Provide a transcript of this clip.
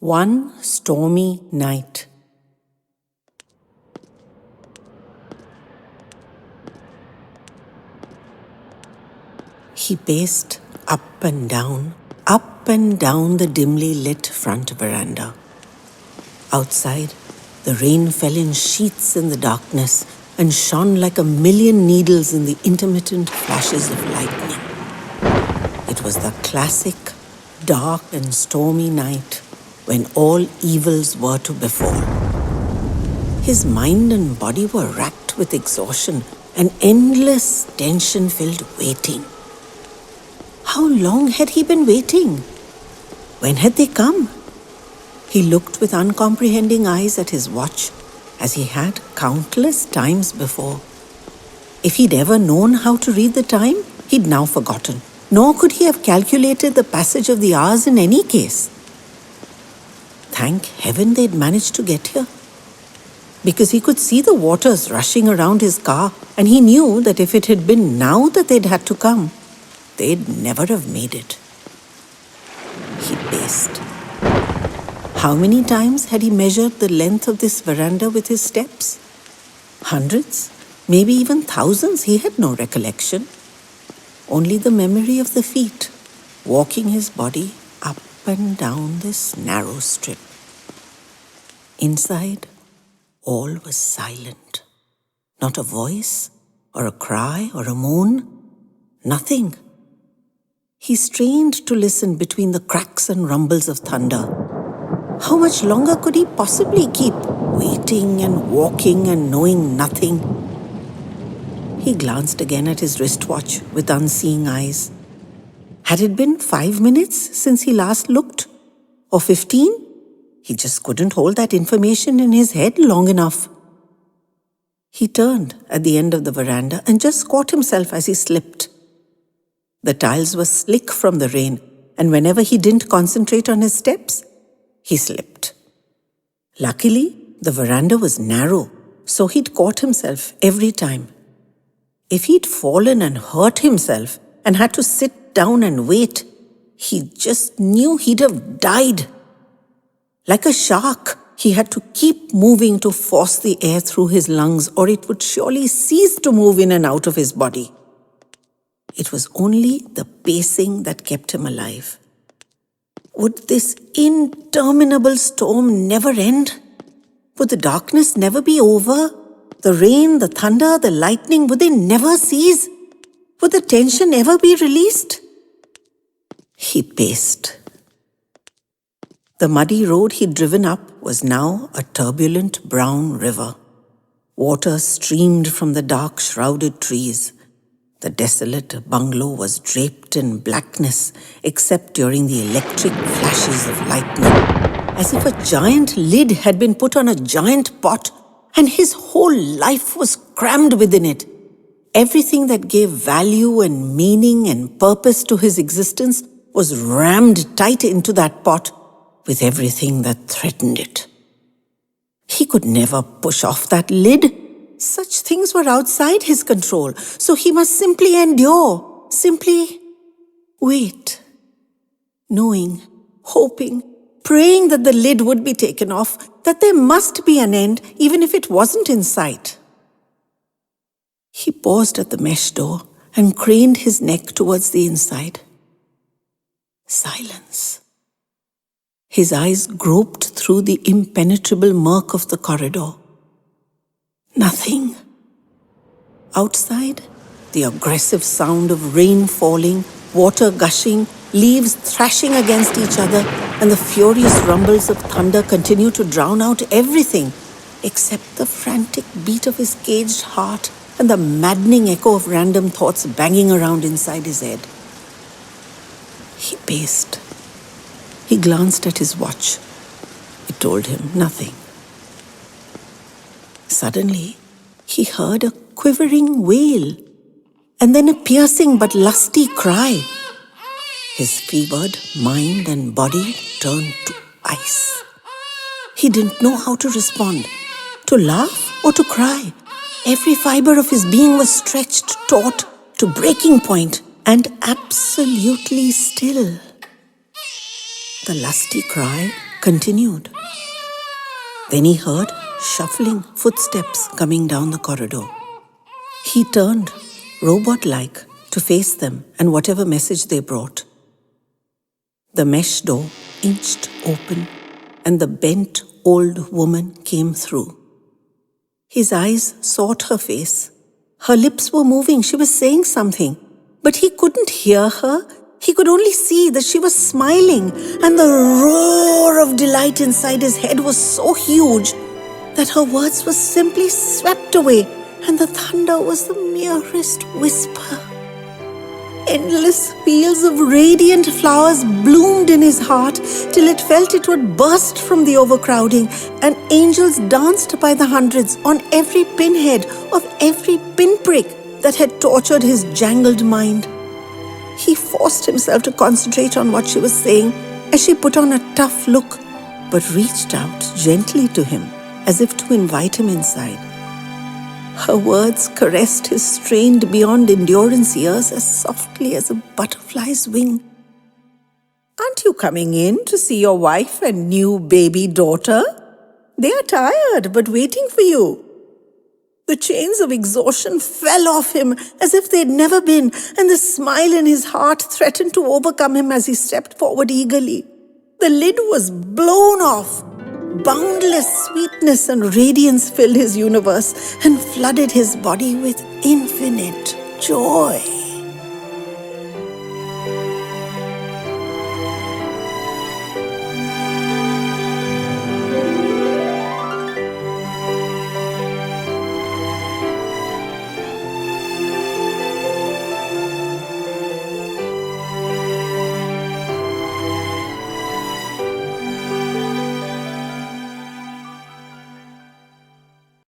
One stormy night. He paced up and down the dimly lit front veranda. Outside, the rain fell in sheets in the darkness and shone like a million needles in the intermittent flashes of lightning. It was the classic dark and stormy night when all evils were to befall. His mind and body were racked with exhaustion and endless tension-filled waiting. How long had he been waiting? When had they come? He looked with uncomprehending eyes at his watch, as he had countless times before. If he'd ever known how to read the time, he'd now forgotten, nor could he have calculated the passage of the hours in any case. Thank heaven they'd managed to get here, because he could see the waters rushing around his car, and he knew that if it had been now that they'd had to come, they'd never have made it. He paced. How many times had he measured the length of this veranda with his steps? Hundreds, maybe even thousands, he had no recollection. Only the memory of the feet, walking his body up and down this narrow strip. Inside, all was silent. Not a voice, or a cry, or a moan. Nothing. He strained to listen between the cracks and rumbles of thunder. How much longer could he possibly keep waiting and walking and knowing nothing? He glanced again at his wristwatch with unseeing eyes. Had it been 5 minutes since he last looked? Or 15? He just couldn't hold that information in his head long enough. He turned at the end of the veranda and just caught himself as he slipped. The tiles were slick from the rain, and whenever he didn't concentrate on his steps, he slipped. Luckily, the veranda was narrow, so he'd caught himself every time. If he'd fallen and hurt himself and had to sit down and wait, he just knew he'd have died. Like a shark, he had to keep moving to force the air through his lungs, or it would surely cease to move in and out of his body. It was only the pacing that kept him alive. Would this interminable storm never end? Would the darkness never be over? The rain, the thunder, the lightning, would they never cease? Would the tension ever be released? He paced. The muddy road he'd driven up was now a turbulent brown river. Water streamed from the dark, shrouded trees. The desolate bungalow was draped in blackness except during the electric flashes of lightning, as if a giant lid had been put on a giant pot and his whole life was crammed within it. Everything that gave value and meaning and purpose to his existence was rammed tight into that pot with everything that threatened it. He could never push off that lid. Such things were outside his control, so he must simply endure, simply wait, knowing, hoping, praying that the lid would be taken off, that there must be an end, even if it wasn't in sight. He paused at the mesh door and craned his neck towards the inside. Silence. His eyes groped through the impenetrable murk of the corridor. Nothing. Outside, the aggressive sound of rain falling, water gushing, leaves thrashing against each other, and the furious rumbles of thunder continued to drown out everything except the frantic beat of his caged heart and the maddening echo of random thoughts banging around inside his head. He paced. He glanced at his watch. It told him nothing. Suddenly, he heard a quivering wail, and then a piercing but lusty cry. His fevered mind and body turned to ice. He didn't know how to respond, to laugh or to cry. Every fiber of his being was stretched, taut, to breaking point, and absolutely still. The lusty cry continued. Then he heard shuffling footsteps coming down the corridor. He turned, robot-like, to face them and whatever message they brought. The mesh door inched open, and the bent old woman came through. His eyes sought her face. Her lips were moving. She was saying something, but he couldn't hear her. He could only see that she was smiling, and the roar of delight inside his head was so huge that her words were simply swept away, and the thunder was the merest whisper. Endless fields of radiant flowers bloomed in his heart till it felt it would burst from the overcrowding, and angels danced by the hundreds on every pinhead of every pinprick that had tortured his jangled mind. He forced himself to concentrate on what she was saying as she put on a tough look, but reached out gently to him as if to invite him inside. Her words caressed his strained beyond endurance ears as softly as a butterfly's wing. "Aren't you coming in to see your wife and new baby daughter? They are tired but waiting for you." The chains of exhaustion fell off him as if they'd never been, and the smile in his heart threatened to overcome him as he stepped forward eagerly. The lid was blown off. Boundless sweetness and radiance filled his universe and flooded his body with infinite joy.